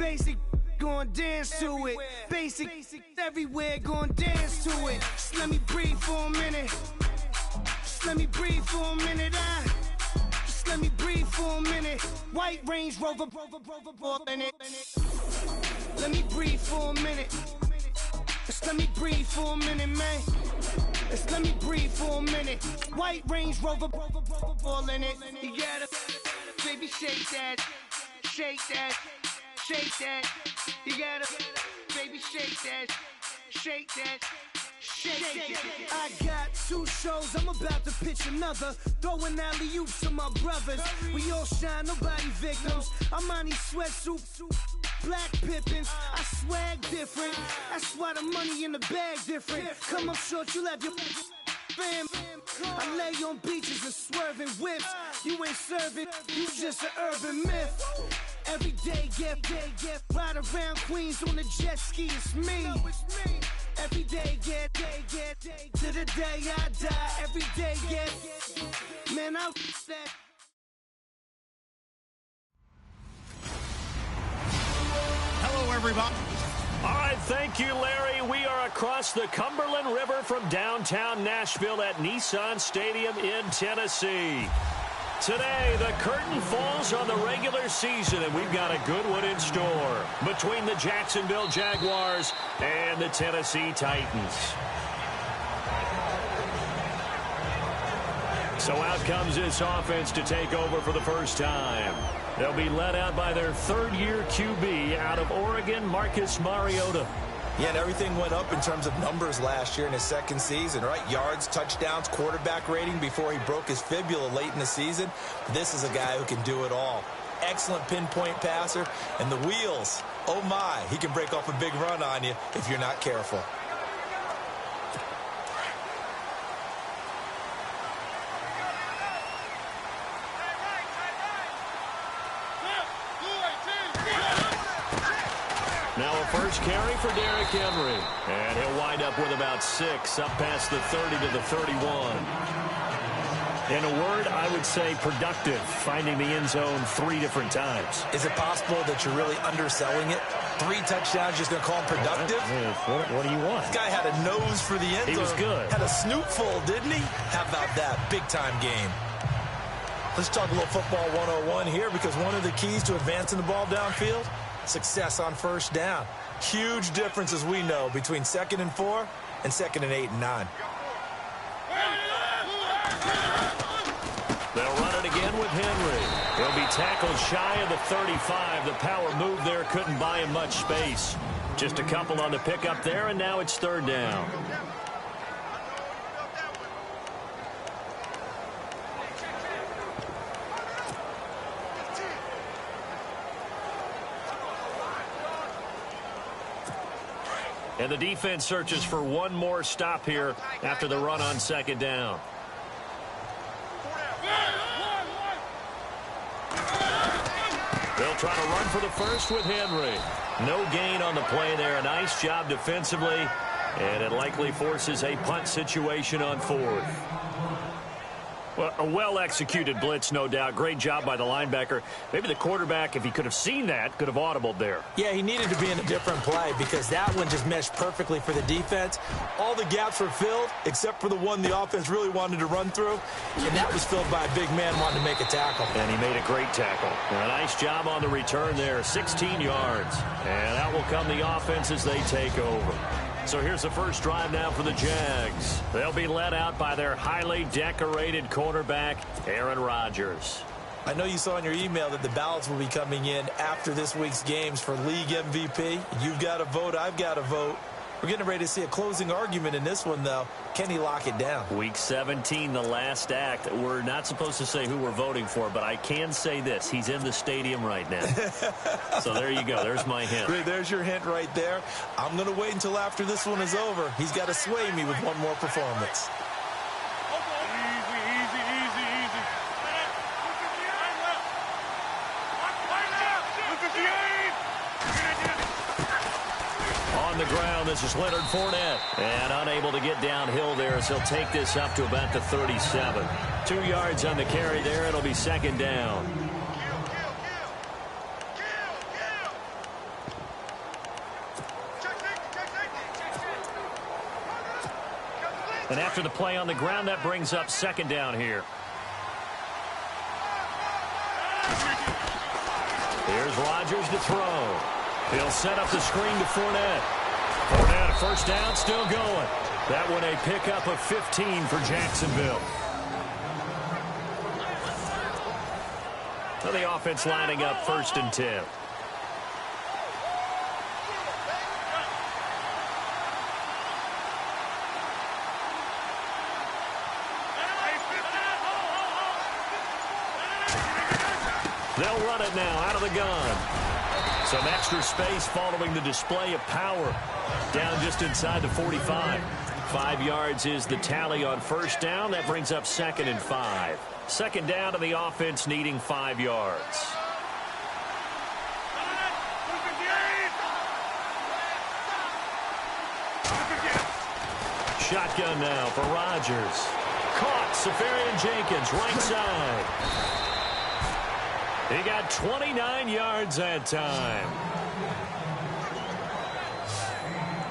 basic, gon' dance to it. Basic everywhere, gon' dance to it. Just let me breathe for a minute. Just let me breathe for a minute. Just let me breathe for a minute. White Range Rover, in it. Let me breathe for a minute. Just let me breathe for a minute, man. Just let me breathe for a minute. White Range Rover, all in it. You gotta, baby, shake that, shake that, shake that. You gotta, baby, shake that, shake that. I got 2 shows, I'm about to pitch another. Throwing alley-oops to my brothers. We all shine, nobody victims. I'm on these sweatsuits, black Pippins. I swag different. That's why the money in the bag different. Come up short, you'll have your fam. I lay on beaches and swerving whips. You ain't serving, you just an urban myth. Every day, get ride around Queens on a jet ski, it's me. Every day, get to the day I die. Every day, get, man, I that. Hello, everybody. All right, thank you, Larry. We are across the Cumberland River from downtown Nashville at Nissan Stadium in Tennessee. Today, the curtain falls on the regular season, and we've got a good one in store between the Jacksonville Jaguars and the Tennessee Titans. So out comes this offense to take over for the first time. They'll be led out by their third-year QB out of Oregon, Marcus Mariota. Yeah, and everything went up in terms of numbers last year in his second season, right? Yards, touchdowns, quarterback rating before he broke his fibula late in the season. This is a guy who can do it all. Excellent pinpoint passer, and the wheels, oh my, he can break off a big run on you if you're not careful. Now a first carry for Derrick Henry. And he'll wind up with about 6, up past the 30 to the 31. In a word, I would say productive, finding the end zone 3 different times. Is it possible that you're really underselling it? 3 touchdowns, just going to call him productive? What do you want? This guy had a nose for the end zone. He was good. Had a snoot full, didn't he? How about that? Big-time game. Let's talk a little football 101 here, because one of the keys to advancing the ball downfield, success on first down. Huge difference, as we know, between 2nd and 4 and 2nd and 8 and 9. They'll run it again with Henry. He'll be tackled shy of the 35. The power move there couldn't buy him much space. Just a couple on the pickup there, and now it's 3rd down. And the defense searches for one more stop here after the run on 2nd down. They'll try to run for the first with Henry. No gain on the play there. A nice job defensively, and it likely forces a punt situation on 4th. Well, a well-executed blitz, no doubt. Great job by the linebacker. Maybe the quarterback, if he could have seen that, could have audibled there. Yeah, he needed to be in a different play because that one just meshed perfectly for the defense. All the gaps were filled except for the one the offense really wanted to run through, and that was filled by a big man wanting to make a tackle. And he made a great tackle. A nice job on the return there, 16 yards. And out will come the offense as they take over. So here's the first drive now for the Jags. They'll be led out by their highly decorated quarterback, Aaron Rodgers. I know you saw in your email that the ballots will be coming in after this week's games for league MVP. You've got a vote. I've got a vote. We're getting ready to see a closing argument in this one, though. Can he lock it down? Week 17, the last act. We're not supposed to say who we're voting for, but I can say this. He's in the stadium right now. So there you go. There's my hint. Great. There's your hint right there. I'm going to wait until after this one is over. He's got to sway me with one more performance. On the ground, this is Leonard Fournette. And unable to get downhill there as he'll take this up to about the 37. 2 yards on the carry there. It'll be 2nd down. And after the play on the ground, that brings up second down here. Here's Rodgers to throw. He'll set up the screen to Fournette. Fournette, a first down, still going. That one a pickup of 15 for Jacksonville. So the offense lining up 1st and 10. They'll run it now out of the gun. Some extra space following the display of power. Down just inside the 45. 5 yards is the tally on first down. That brings up 2nd and 5. Second down to the offense needing 5 yards. Shotgun now for Rodgers. Caught. Safarian-Jenkins, right side. He got 29 yards that time.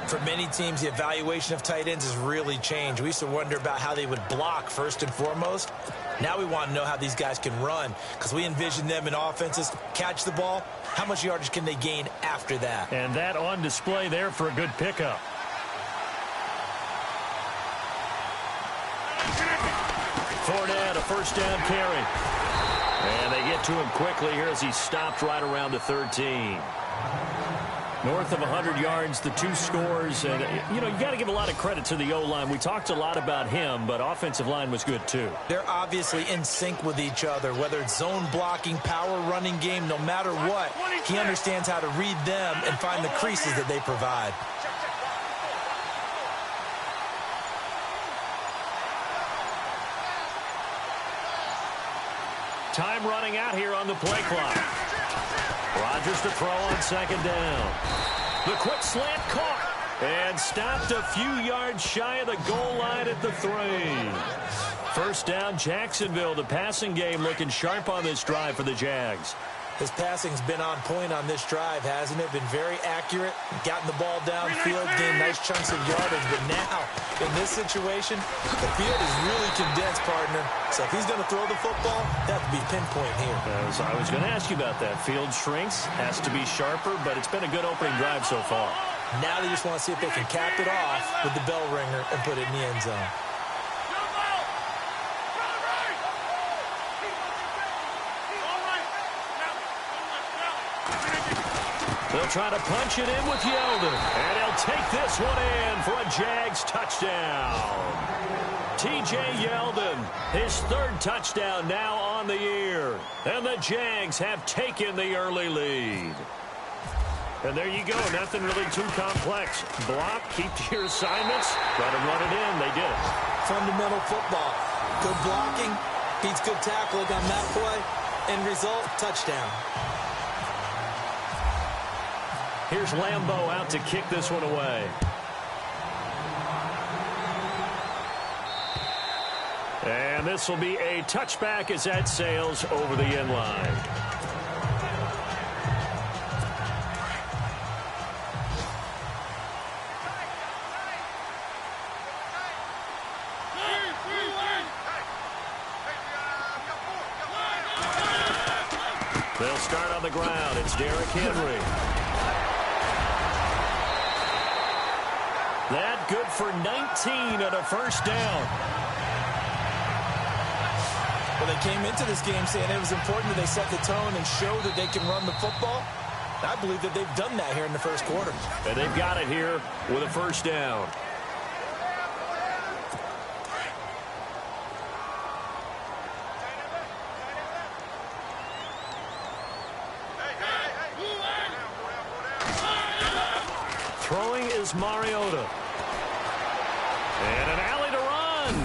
For many teams, the evaluation of tight ends has really changed. We used to wonder about how they would block first and foremost. Now we want to know how these guys can run, because we envision them in offenses catch the ball. How much yardage can they gain after that? And that on display there for a good pickup. Fournette, a first down carry. And they get to him quickly here as he stopped right around the 13. North of 100 yards, the 2 scores. And, you got to give a lot of credit to the O-line. We talked a lot about him, but offensive line was good too. They're obviously in sync with each other, whether it's zone blocking, power running game, no matter what. He understands how to read them and find the creases that they provide. Time running out here on the play clock. Rodgers to throw on second down. The quick slant caught and stopped a few yards shy of the goal line at the 3. First down, Jacksonville. The passing game looking sharp on this drive for the Jags. His passing's been on point on this drive, hasn't it? Been very accurate, gotten the ball downfield, gained nice chunks of yardage. But now, in this situation, the field is really condensed, partner. So if he's going to throw the football, that would be pinpoint here. I was going to ask you about that. Field shrinks, has to be sharper, but it's been a good opening drive so far. Now they just want to see if they can cap it off with the bell ringer and put it in the end zone. They'll try to punch it in with Yeldon. And he'll take this one in for a Jags touchdown. T.J. Yeldon, his 3rd touchdown now on the year. And the Jags have taken the early lead. And there you go. Nothing really too complex. Block, keep to your assignments, try to run it in. They did it. Fundamental football. Good blocking, beats good tackling on that play. End result, touchdown. Here's Lambeau out to kick this one away. And this will be a touchback as that sails over the end line. They'll start on the ground. It's Derrick Henry. That good for 19 and a first down. Well, they came into this game saying it was important that they set the tone and show that they can run the football. I believe that they've done that here in the first quarter. And they've got it here with a first down. Throwing is Mariota. And an alley to run.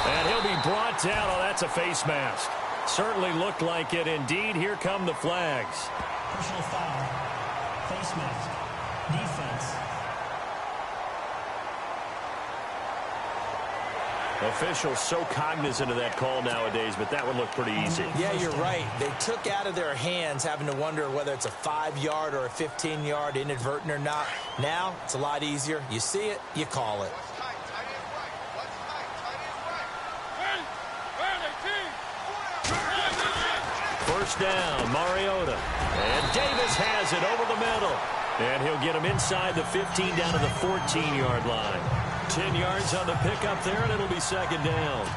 And he'll be brought down. Oh, that's a face mask. Certainly looked like it. Indeed, here come the flags. Personal foul. Face mask. Defense. Officials so cognizant of that call nowadays, but that one looked pretty easy. Yeah, you're right. They took out of their hands having to wonder whether it's a 5-yard or a 15-yard, inadvertent or not. Now, it's a lot easier. You see it, you call it. first down. Mariota. And Davis has it over the middle. And he'll get him inside the 15 down to the 14-yard line. 10 yards on the pickup there, and it'll be second down.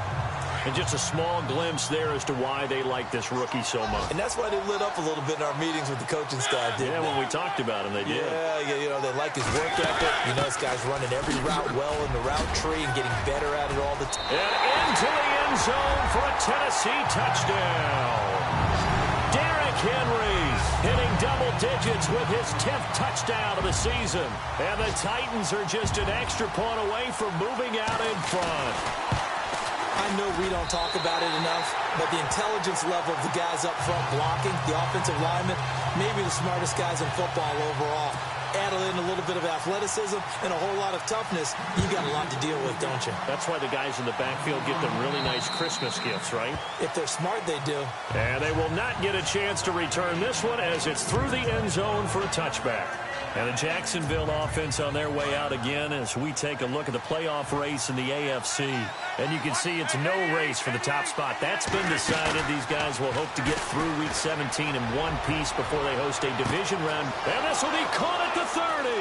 And just a small glimpse there as to why they like this rookie so much. And that's why they lit up a little bit in our meetings with the coaching staff, didn't they? When we talked about him, they did. Yeah, you know, they like his work ethic. You know, this guy's running every route well in the route tree and getting better at it all the time. And into the end zone for a Tennessee touchdown. Derrick Henry hitting double digits with his 10th touchdown of the season. And the Titans are just an extra point away from moving out in front. I know we don't talk about it enough, but the intelligence level of the guys up front blocking, the offensive linemen, maybe the smartest guys in football overall. Add in a little bit of athleticism and a whole lot of toughness, you got a lot to deal with, don't you? That's why the guys in the backfield get them really nice Christmas gifts, right? If they're smart, they do. And they will not get a chance to return this one as it's through the end zone for a touchback. And the Jacksonville offense on their way out again as we take a look at the playoff race in the AFC. And you can see it's no race for the top spot. That's been decided. These guys will hope to get through Week 17 in one piece before they host a division round. And this will be caught at the 30.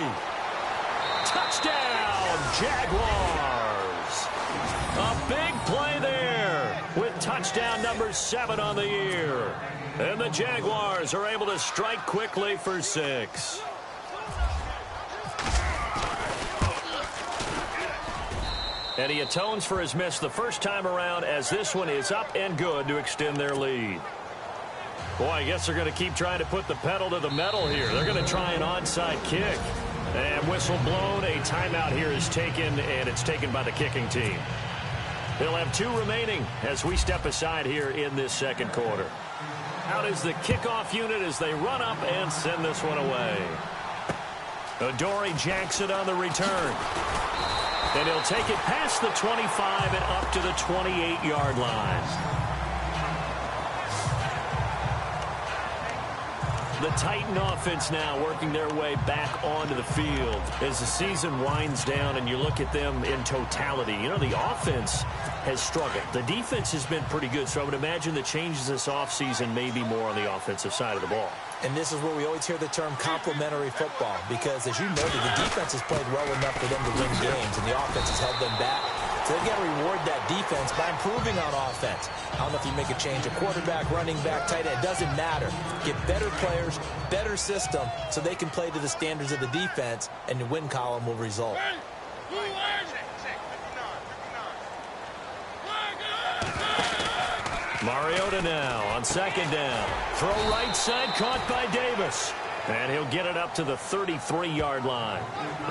Touchdown, Jaguars. A big play there with touchdown number 7 on the year. And the Jaguars are able to strike quickly for 6. And he atones for his miss the first time around as this one is up and good to extend their lead. Boy, I guess they're going to keep trying to put the pedal to the metal here. They're going to try an onside kick. And whistle blown, a timeout here is taken, and it's taken by the kicking team. They'll have 2 remaining as we step aside here in this second quarter. Out is the kickoff unit as they run up and send this one away. Adoree Jackson on the return. And he'll take it past the 25 and up to the 28-yard line. The Titan offense now working their way back onto the field as the season winds down and you look at them in totality. You know, the offense has struggled. The defense has been pretty good, so I would imagine the changes this offseason may be more on the offensive side of the ball. And this is where we always hear the term complementary football because, as you noted, the defense has played well enough for them to win games, and the offense has held them back. So they've got to reward that defense by improving on offense. I don't know if you make a change, a quarterback, running back, tight end, it doesn't matter. Get better players, better system, so they can play to the standards of the defense, and the win column will result. Mariota now on second down. Throw right side, caught by Davis. And he'll get it up to the 33-yard line.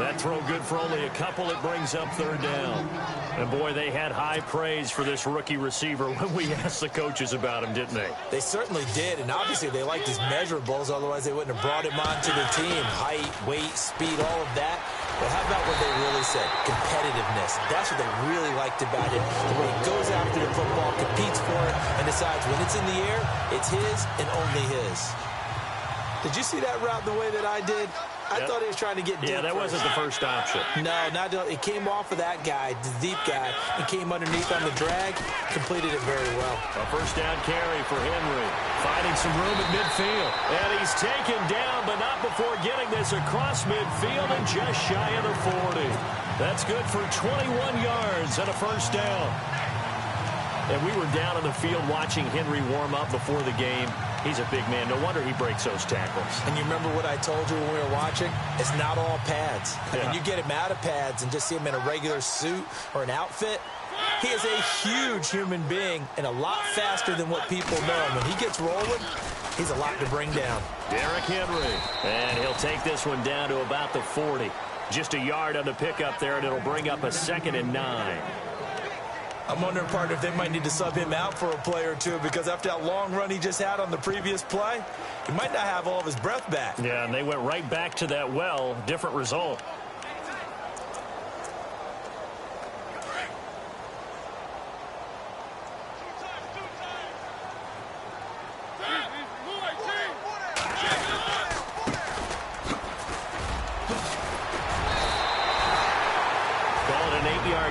That throw good for only a couple. It brings up third down. And, boy, they had high praise for this rookie receiver when we asked the coaches about him, didn't they? They certainly did, and obviously they liked his measurables. Otherwise, they wouldn't have brought him onto the team. Height, weight, speed, all of that. But how about what they really said? Competitiveness. That's what they really liked about him. The way he goes after the football, competes for it, and decides when it's in the air, it's his and only his. Did you see that route the way that I did? I thought he was trying to get deep. Yeah, that wasn't the first option. No, not it came off of that guy, the deep guy, and came underneath on the drag, completed it very well. A first down carry for Henry, finding some room at midfield. And he's taken down, but not before getting this across midfield and just shy of the 40. That's good for 21 yards and a first down. And we were down on the field watching Henry warm up before the game. He's a big man. No wonder he breaks those tackles. And you remember what I told you when we were watching? It's not all pads. I mean, you get him out of pads and just see him in a regular suit or an outfit. He is a huge human being and a lot faster than what people know. And when he gets rolling, he's a lot to bring down. Derrick Henry. And he'll take this one down to about the 40. Just a yard on the pickup there, and it'll bring up a 2nd and 9. I'm wondering, partner, if they might need to sub him out for a play or two because after that long run he just had on the previous play, he might not have all of his breath back. Yeah, and they went right back to that well. Different result.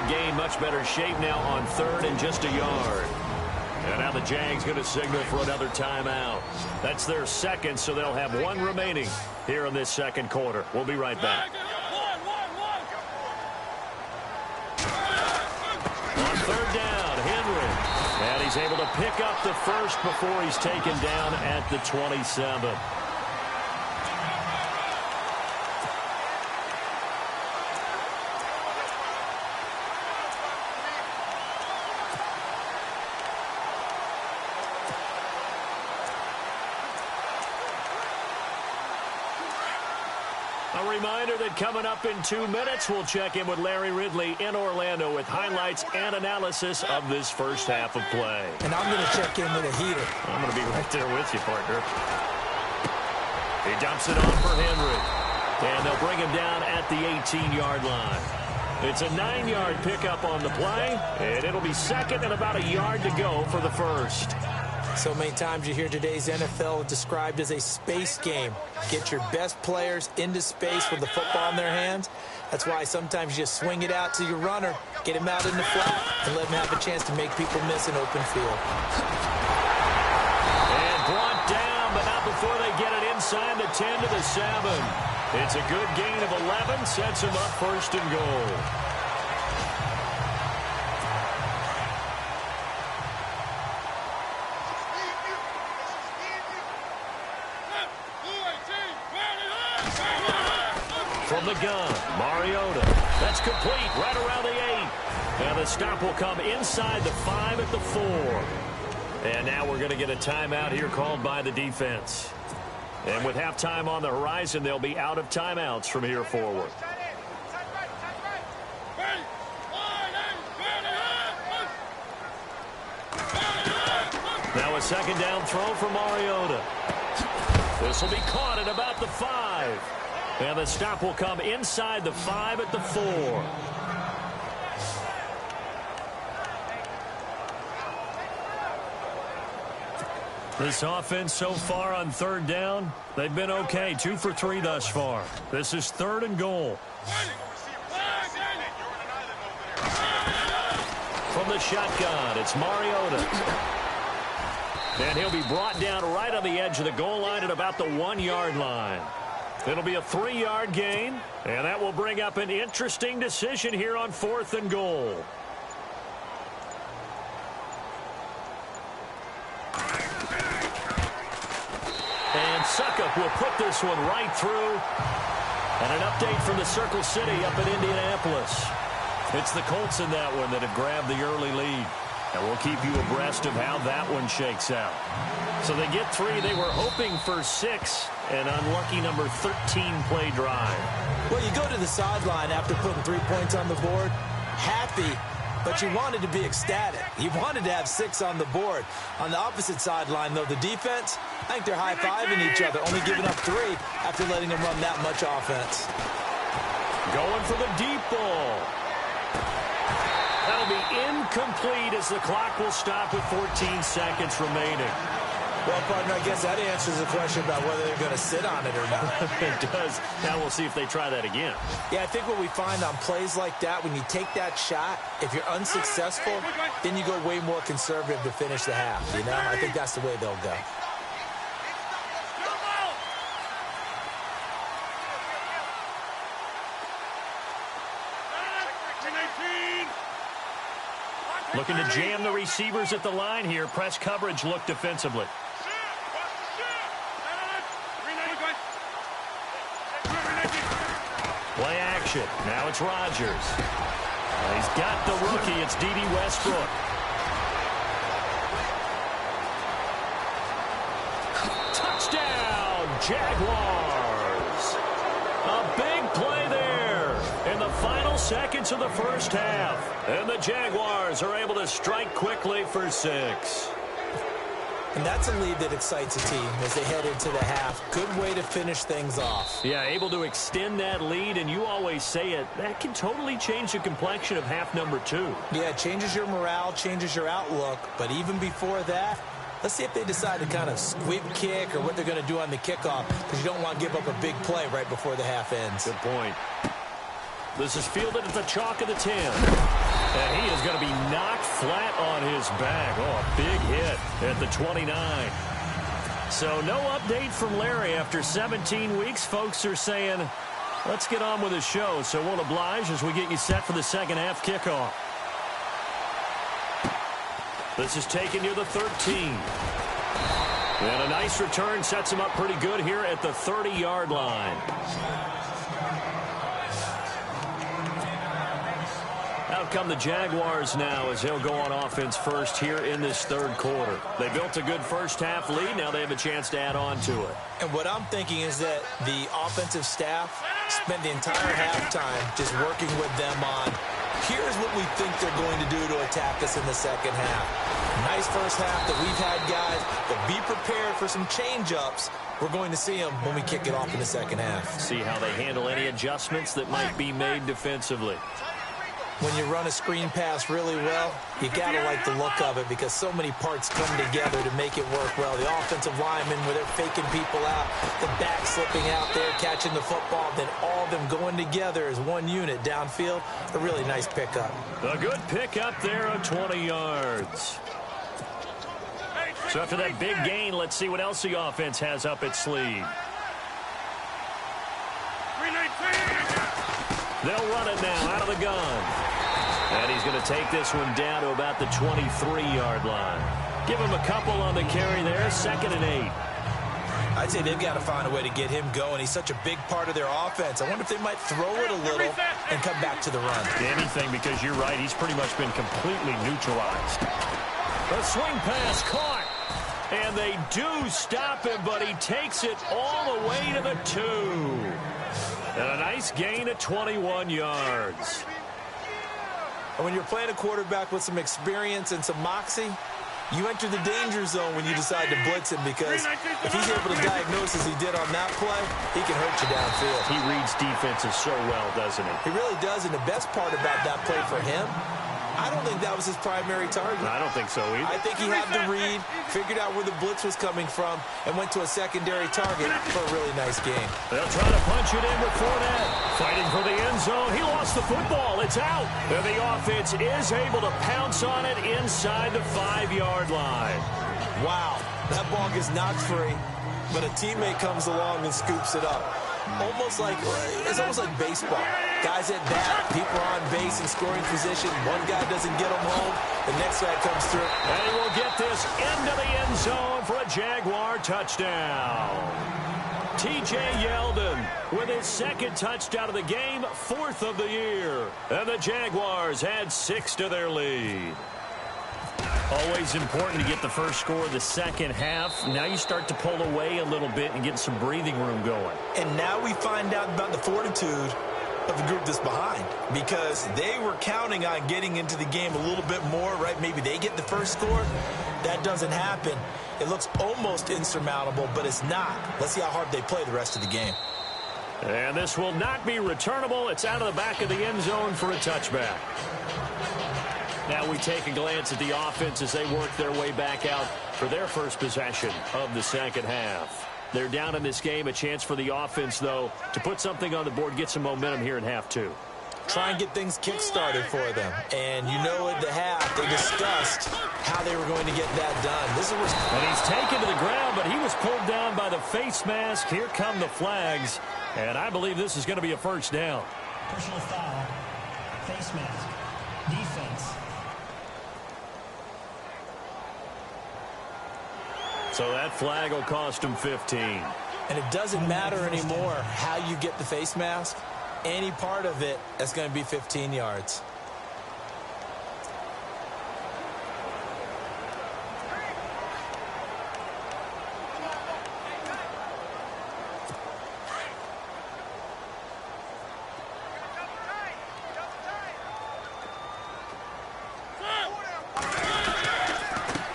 Gain, much better shape now on 3rd and just a yard. And now the Jags going to signal for another timeout. That's their second, so they'll have one remaining here in this second quarter. We'll be right back. On third down, Henry. And he's able to pick up the first before he's taken down at the 27. A reminder that coming up in 2 minutes, we'll check in with Larry Ridley in Orlando with highlights and analysis of this first half of play. And I'm going to check in with a heater. I'm going to be right there with you, partner. He dumps it on for Henry. And they'll bring him down at the 18-yard line. It's a 9-yard pickup on the play, and it'll be second and about a yard to go for the first. So many times you hear today's NFL described as a space game. Get your best players into space with the football in their hands. That's why sometimes you just swing it out to your runner, get him out in the flat, and let him have a chance to make people miss an open field. And brought down, but not before they get it inside the 10 to the 7. It's a good gain of 11, sets him up first and goal. From the gun, Mariota. That's complete right around the 8. And the stop will come inside the 5 at the 4. And now we're going to get a timeout here called by the defense. And with halftime on the horizon, they'll be out of timeouts from here forward. Now a second down throw for Mariota. This will be caught at about the 5. And the stop will come inside the 5 at the 4. This offense so far on third down, they've been okay. 2 for 3 thus far. This is third and goal. From the shotgun, it's Mariota. And he'll be brought down right on the edge of the goal line at about the 1-yard line. It'll be a 3-yard gain, and that will bring up an interesting decision here on 4th and goal. And Suckup will put this one right through. And an update from the Circle City up in Indianapolis. It's the Colts in that one that have grabbed the early lead. And we'll keep you abreast of how that one shakes out. So they get 3. They were hoping for 6. An unlucky number 13 play drive. Well, you go to the sideline after putting 3 points on the board, happy, but you wanted to be ecstatic. You wanted to have 6 on the board. On the opposite sideline, though, the defense, I think they're high-fiving each other, only giving up 3 after letting them run that much offense. Going for the deep ball. That'll be incomplete as the clock will stop with 14 seconds remaining. Well, partner, I guess that answers the question about whether they're going to sit on it or not. It does. Now we'll see if they try that again. Yeah, I think what we find on plays like that, when you take that shot, if you're unsuccessful, then you go way more conservative to finish the half, you know? I think that's the way they'll go. Looking to jam the receivers at the line here. Press coverage look defensively. Play action. Now it's Rodgers. He's got the rookie. It's D.D. Westbrook. Touchdown, Jaguars. A big play there in the final seconds of the first half. And the Jaguars are able to strike quickly for 6. And that's a lead that excites a team as they head into the half. Good way to finish things off. Yeah, able to extend that lead, and you always say it, that can totally change the complexion of half number 2. Yeah, it changes your morale, changes your outlook. But even before that, let's see if they decide to kind of squib kick or what they're going to do on the kickoff, because you don't want to give up a big play right before the half ends. Good point. This is fielded at the chalk of the 10. And he is going to be knocked flat on his back. Oh, a big hit at the 29. So no update from Larry after 17 weeks. Folks are saying, let's get on with the show. So we'll oblige as we get you set for the second half kickoff. This is taken near the 13. And a nice return sets him up pretty good here at the 30-yard line. Out come the Jaguars now as they'll go on offense first here in this third quarter. They built a good first half lead. Now they have a chance to add on to it. And what I'm thinking is that the offensive staff spent the entire halftime just working with them on, here's what we think they're going to do to attack us in the second half. Nice first half that we've had, guys, but be prepared for some change-ups. We're going to see them when we kick it off in the second half. See how they handle any adjustments that might be made defensively. When you run a screen pass really well, you got to like the look of it because so many parts come together to make it work well. The offensive linemen, where they're faking people out, the back slipping out there, catching the football, then all of them going together as one unit downfield. A really nice pickup. A good pickup there of 20 yards. So after that big gain, let's see what else the offense has up its sleeve. They'll run it now out of the gun. And he's going to take this one down to about the 23-yard line. Give him a couple on the carry there, 2nd and 8. I'd say they've got to find a way to get him going. He's such a big part of their offense. I wonder if they might throw it a little and come back to the run. Anything, because you're right. He's pretty much been completely neutralized. A swing pass caught. And they do stop him, but he takes it all the way to the 2. And a nice gain of 21 yards. And when you're playing a quarterback with some experience and some moxie, you enter the danger zone when you decide to blitz him because if he's able to diagnose as he did on that play, he can hurt you downfield. He reads defenses so well, doesn't he? He really does, and the best part about that play for him, I don't think that was his primary target. I don't think so either. I think he had the read, figured out where the blitz was coming from, and went to a secondary target for a really nice game. They'll try to punch it in with Fournette. Fighting for the end zone. He lost the football. It's out. And the offense is able to pounce on it inside the 5-yard line. Wow, that ball gets knocked free, but a teammate comes along and scoops it up. It's almost like baseball. Guys at bat, people are on base in scoring position. One guy doesn't get them home, the next guy comes through. And we'll get this into the end zone for a Jaguar touchdown. T.J. Yeldon with his 2nd touchdown of the game, 4th of the year. And the Jaguars add 6 to their lead. Always important to get the first score of the second half. Now you start to pull away a little bit and get some breathing room going. And now we find out about the fortitude of the group that's behind because they were counting on getting into the game a little bit more, right? Maybe they get the first score. That doesn't happen. It looks almost insurmountable, but it's not. Let's see how hard they play the rest of the game. And this will not be returnable. It's out of the back of the end zone for a touchback. Now we take a glance at the offense as they work their way back out for their first possession of the second half. They're down in this game. A chance for the offense, though, to put something on the board, get some momentum here in half 2. Try and get things kick-started for them. And you know at the half, they discussed how they were going to get that done. And he's taken to the ground, but he was pulled down by the face mask. Here come the flags. And I believe this is going to be a first down. Personal foul. Face mask. Defense. So that flag will cost him 15. And it doesn't matter anymore how you get the face mask. Any part of it, that's going to be 15 yards.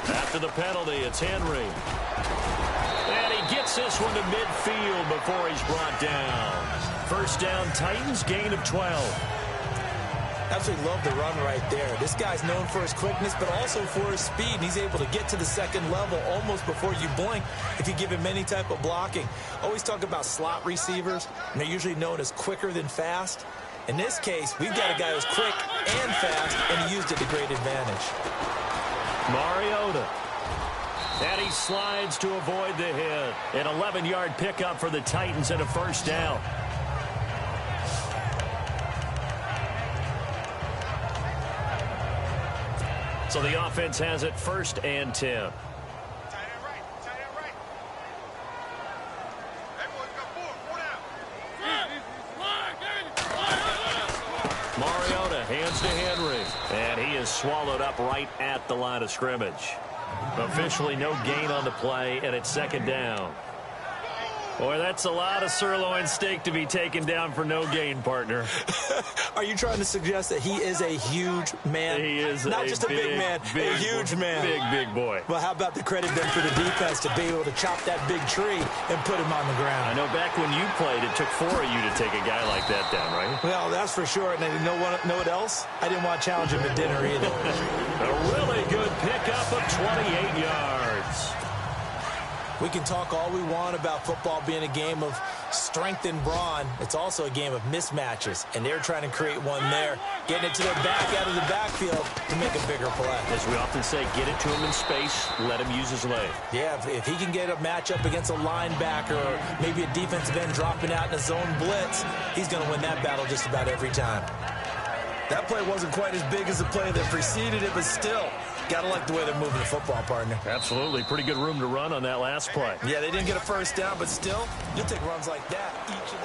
After the penalty, it's Henry. And he gets this one to midfield before he's brought down. First down, Titans, gain of 12. Absolutely love the run right there. This guy's known for his quickness, but also for his speed. And he's able to get to the second level almost before you blink if you give him any type of blocking. Always talk about slot receivers, and they're usually known as quicker than fast. In this case, we've got a guy who's quick and fast, and he used it to great advantage. Mariota. And he slides to avoid the hit. An 11-yard pickup for the Titans and a first down. So the offense has it 1st and 10. Mariota hands to Henry. And he is swallowed up right at the line of scrimmage. Officially no gain on the play, and it's 2nd down. Boy, that's a lot of sirloin steak to be taken down for no gain, partner. Are you trying to suggest that he is a huge man? He is not just a big man, a huge man. Big boy. Well, how about the credit then for the defense to be able to chop that big tree and put him on the ground? I know back when you played, it took 4 of you to take a guy like that down, right? Well, that's for sure. And you know what else? I didn't want to challenge him at dinner either. A really good pickup of 28 yards. We can talk all we want about football being a game of strength and brawn. It's also a game of mismatches, and they're trying to create one there, getting it to their back out of the backfield to make a bigger play. As we often say, get it to him in space, let him use his leg. Yeah, if he can get a matchup against a linebacker or maybe a defensive end dropping out in a zone blitz, he's going to win that battle just about every time. That play wasn't quite as big as the play that preceded it, but still, gotta like the way they're moving the football, partner. Absolutely. Pretty good room to run on that last play. Yeah, they didn't get a first down, but still, you'll take runs like that each and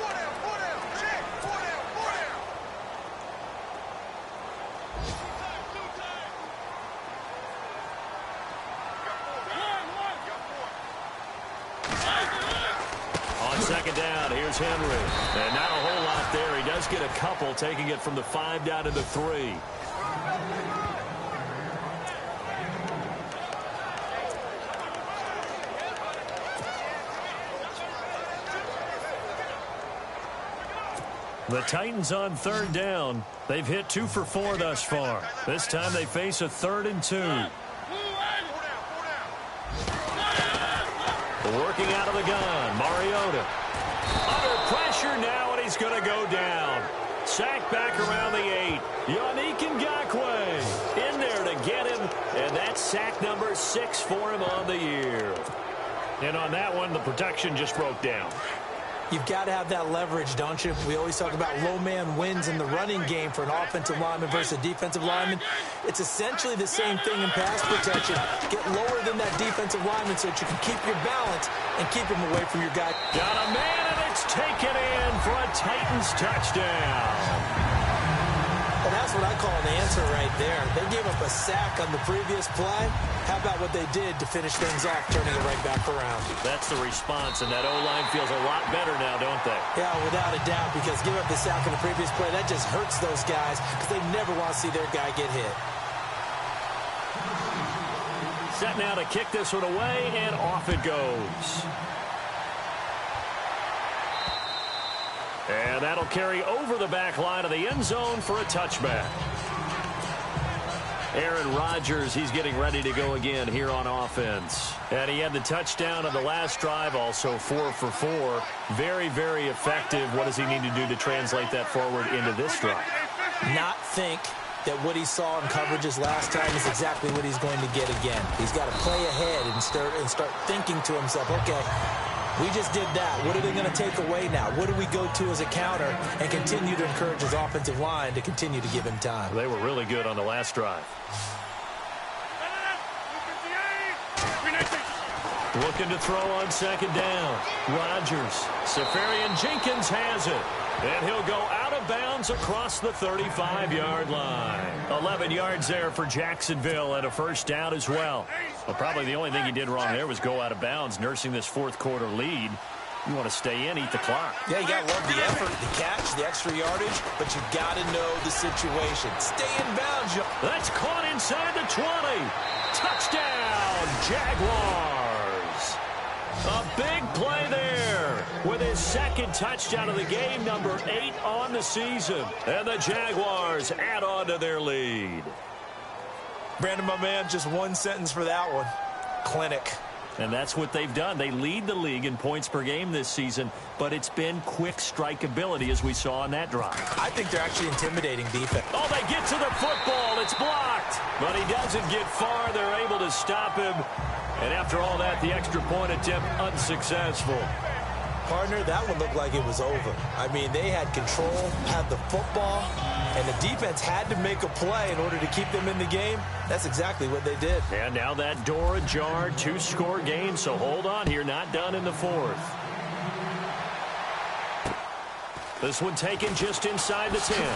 On 2nd down, here's Henry. And not a whole lot there. He does get a couple, taking it from the 5 down to the 3. The Titans on 3rd down. They've hit 2 for 4 thus far. This time they face a 3rd and 2. Working out of the gun, Mariota. Under pressure now, and he's going to go down. Sacked back around the 8. Yannick Ngakoue in there to get him, and that's sack number 6 for him on the year. And on that one, the protection just broke down. You've got to have that leverage, don't you? We always talk about low man wins in the running game for an offensive lineman versus a defensive lineman. It's essentially the same thing in pass protection. Get lower than that defensive lineman so that you can keep your balance and keep him away from your guy. Got a man, and it's taken in for a Titans touchdown. Well, that's what I call an answer right there. They gave up a sack on the previous play. How about what they did to finish things off, turning it right back around? That's the response, and that O-line feels a lot better now, don't they? Yeah, without a doubt, because give up the sack on the previous play, that just hurts those guys because they never want to see their guy get hit. Set now to kick this one away, and off it goes. And that'll carry over the back line of the end zone for a touchback. Aaron Rodgers, he's getting ready to go again here on offense. And he had the touchdown on the last drive, also 4 for 4. Very, very effective. What does he need to do to translate that forward into this drive? Not think that what he saw in coverages last time is exactly what he's going to get again. He's got to play ahead and start thinking to himself, okay, we just did that. What are they going to take away now? What do we go to as a counter and continue to encourage his offensive line to continue to give him time? They were really good on the last drive. Looking to throw on 2nd down. Rodgers. Safarian-Jenkins has it. And he'll go out of bounds across the 35-yard line. 11 yards there for Jacksonville and a first down as well. But probably the only thing he did wrong there was go out of bounds, nursing this 4th quarter lead. You want to stay in, eat the clock. Yeah, you got to love the effort, the catch, the extra yardage, but you got to know the situation. Stay in bounds. That's caught inside the 20. Touchdown, Jaguars. A big play there with his 2nd touchdown of the game, number 8 on the season. And the Jaguars add on to their lead. Brandon, my man, just one sentence for that one. Clinic. And that's what they've done. They lead the league in points per game this season, but it's been quick strikeability as we saw on that drive. I think they're actually intimidating defense. Oh, they get to the football. It's blocked. But he doesn't get far. They're able to stop him. And after all that, the extra point attempt unsuccessful. Partner, that one looked like it was over. I mean, they had control, had the football, and the defense had to make a play in order to keep them in the game. That's exactly what they did. And now that door ajar, 2-score game, so hold on here, not done in the fourth. This one taken just inside the 10.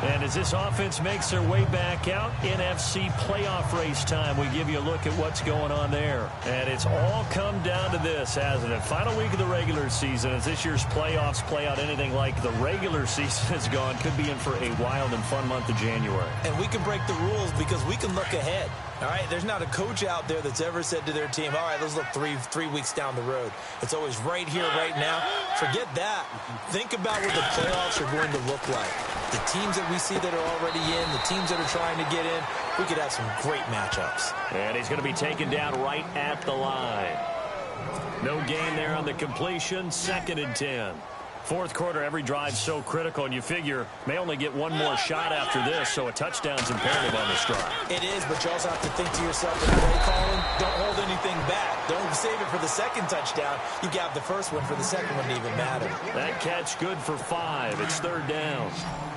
And as this offense makes their way back out, NFC playoff race time, we give you a look at what's going on there. And it's all come down to this, hasn't it? Final week of the regular season, as this year's playoffs play out anything like the regular season has gone, could be in for a wild and fun month of January. And we can break the rules because we can look ahead. All right, there's not a coach out there that's ever said to their team, all right, let's look three weeks down the road. It's always right here, right now. Forget that. Think about what the playoffs are going to look like. The teams that we see that are already in, the teams that are trying to get in, we could have some great matchups. And he's going to be taken down right at the line. No gain there on the completion, 2nd and 10. Fourth quarter, every drive so critical, and you figure may only get one more shot after this, so a touchdown's imperative on this drive. It is, but you also have to think to yourself, in play calling, don't hold anything back. Don't save it for the second touchdown. You got the first one for the second one to even matter. That catch good for 5. It's 3rd down.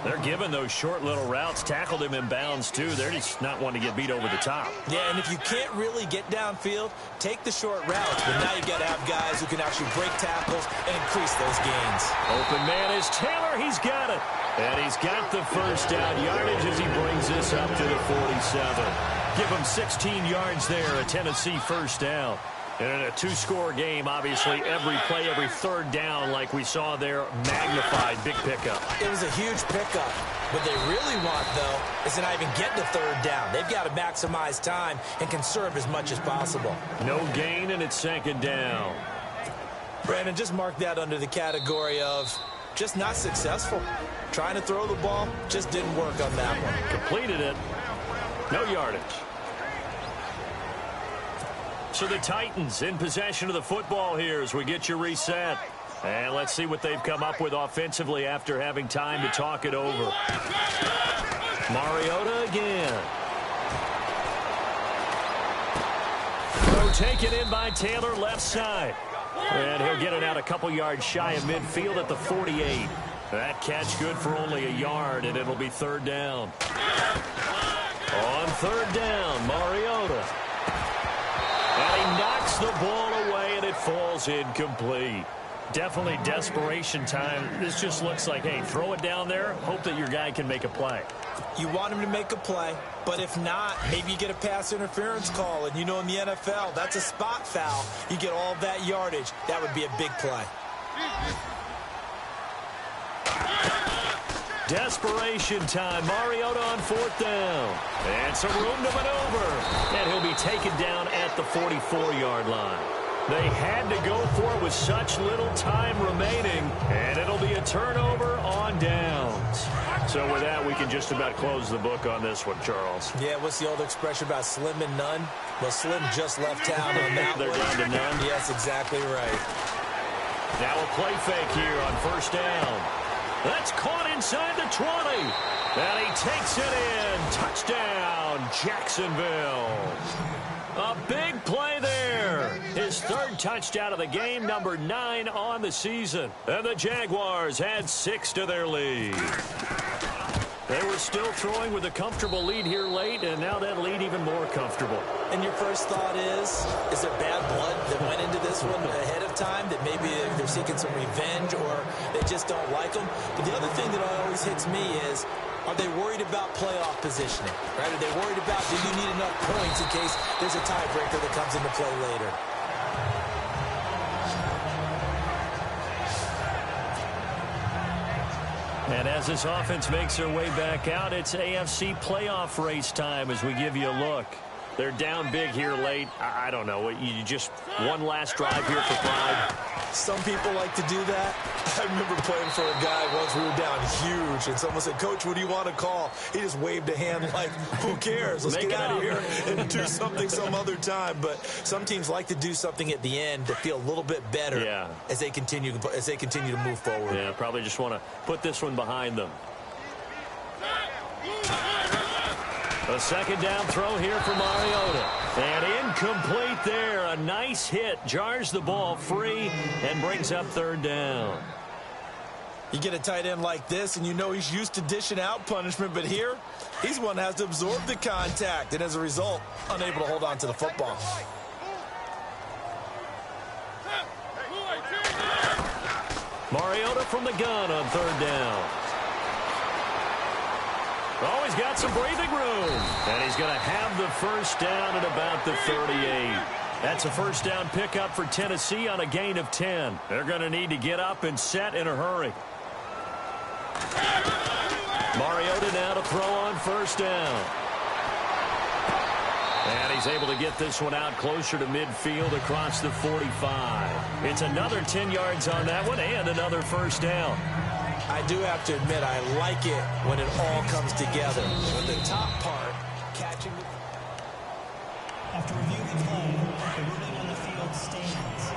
They're giving those short little routes, tackled him in bounds, too. They're just not wanting to get beat over the top. Yeah, and if you can't really get downfield, take the short routes. But now you got to have guys who can actually break tackles and increase those gains. Open man is Taylor. He's got it. And he's got the first down yardage as he brings this up to the 47. Give him 16 yards there, a Tennessee first down. And in a 2-score game, obviously, every play, every 3rd down, like we saw there, magnified, big pickup. It was a huge pickup. What they really want, though, is to not even get to 3rd down. They've got to maximize time and conserve as much as possible. No gain, and it's 2nd down. Brandon, just mark that under the category of just not successful. Trying to throw the ball, just didn't work on that one. Completed it. No yardage. So the Titans in possession of the football here as we get you reset. And let's see what they've come up with offensively after having time to talk it over. Mariota again. Throw taken in by Taylor, left side. And he'll get it out a couple yards shy of midfield at the 48. That catch good for only a yard, and it'll be 3rd down. On 3rd down, Mariota. And he knocks the ball away, and it falls incomplete. Definitely desperation time. This just looks like, hey, throw it down there, hope that your guy can make a play. You want him to make a play, but if not, maybe you get a pass interference call. And you know in the NFL, that's a spot foul. You get all that yardage. That would be a big play. Desperation time. Mariota on 4th down. And some room to maneuver. And he'll be taken down at the 44-yard line. They had to go for it with such little time remaining. And it'll be a turnover on downs. So with that, we can just about close the book on this one, Charles. Yeah, what's the old expression about slim and none? Well, Slim just left town on that They're one. down to none. Yes, exactly right. Now a play fake here on 1st down. That's caught inside the 20. And he takes it in. Touchdown, Jacksonville. A big play there. His 3rd touchdown of the game, number 9 on the season. And the Jaguars add 6 to their lead. They were still throwing with a comfortable lead here late, and now that lead even more comfortable. And your first thought is there bad blood that went into this one ahead of time, that maybe they're seeking some revenge or they just don't like them? But the other thing that always hits me is, are they worried about playoff positioning? Right? Are they worried about, do you need enough points in case there's a tiebreaker that comes into play later? And as this offense makes their way back out, it's AFC playoff race time as we give you a look. They're down big here late. I don't know. You just one last drive here for pride. Some people like to do that. I remember playing for a guy once. We were down huge, and someone said, "Coach, what do you want to call?" He just waved a hand like, "Who cares? Let's get out of here and do something some other time." But some teams like to do something at the end to feel a little bit better as they continue to move forward. Yeah, probably just want to put this one behind them. A second down throw here for Mariota. And incomplete there. A nice hit. Jars the ball free and brings up third down. You get a tight end like this, and you know he's used to dishing out punishment. But here, he's one that has to absorb the contact. And as a result, unable to hold on to the football. Mariota from the gun on third down. Oh, he's got some breathing room. And he's going to have the first down at about the 38. That's a first down pickup for Tennessee on a gain of 10. They're going to need to get up and set in a hurry. Mariota now to throw on first down. And he's able to get this one out closer to midfield across the 45. It's another 10 yards on that one and another first down. I do have to admit, I like it when it all comes together. When the top part, catching the... After reviewing the play, the ruling on the field stands.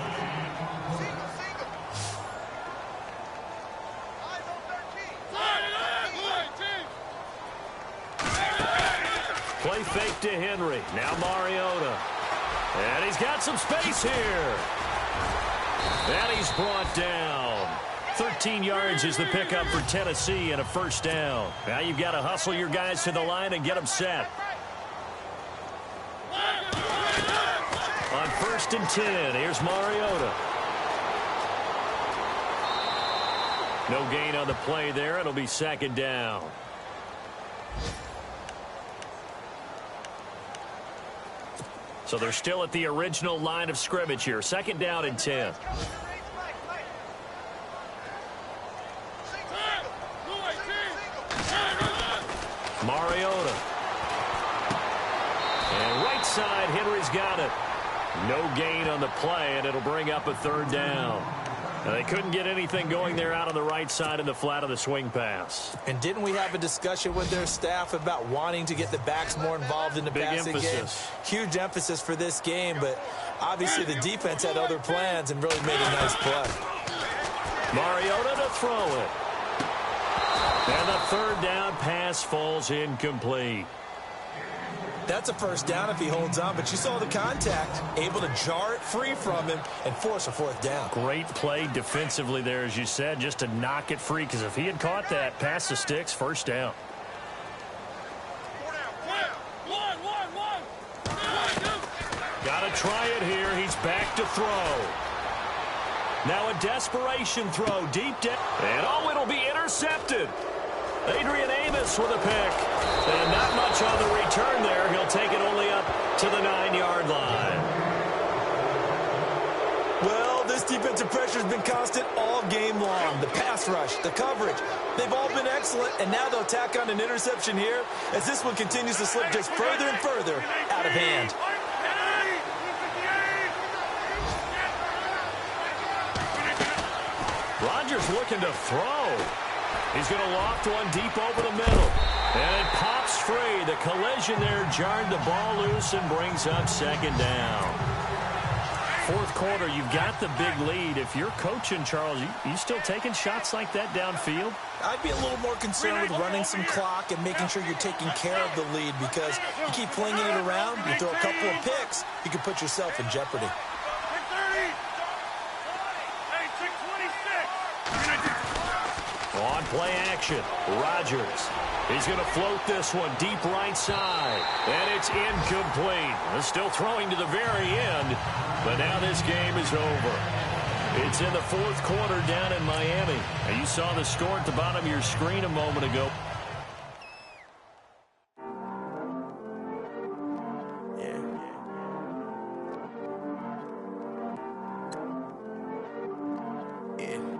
Play fake to Henry. Now Mariota. And he's got some space here. And he's brought down. 13 yards is the pickup for Tennessee and a first down. Now you've got to hustle your guys to the line and get them set. On first and 10, here's Mariota. No gain on the play there. It'll be second down. So they're still at the original line of scrimmage here. Second down and 10. Mariota. And right side, Henry's got it. No gain on the play, and it'll bring up a third down. Now, they couldn't get anything going there out on the right side in the flat of the swing pass. And didn't we have a discussion with their staff about wanting to get the backs more involved in the passing game? Huge emphasis for this game, but obviously the defense had other plans and really made a nice play. Mariota to throw it. And the third down pass falls incomplete. That's a first down if he holds on, but you saw the contact, able to jar it free from him and force a fourth down. Great play defensively there, as you said, just to knock it free, because if he had caught that, past the sticks, first down. Got to try it here. He's back to throw. Now a desperation throw deep down. And oh, it'll be intercepted. Adrian Amos with a pick. And not much on the return there. He'll take it only up to the 9-yard line. Well, this defensive pressure has been constant all game long. The pass rush, the coverage, they've all been excellent. And now they'll tack on an interception here as this one continues to slip just further and further out of hand. Rodgers looking to throw. He's going to loft one deep over the middle. And it pops free. The collision there jarred the ball loose and brings up second down. Fourth quarter, you've got the big lead. If you're coaching, Charles, you still taking shots like that downfield? I'd be a little more concerned with running some clock and making sure you're taking care of the lead, because you keep flinging it around, you throw a couple of picks, you can put yourself in jeopardy. On play action, Rodgers. He's going to float this one deep right side. And it's incomplete. They're still throwing to the very end. But now this game is over. It's in the fourth quarter down in Miami. And you saw the score at the bottom of your screen a moment ago. Yeah.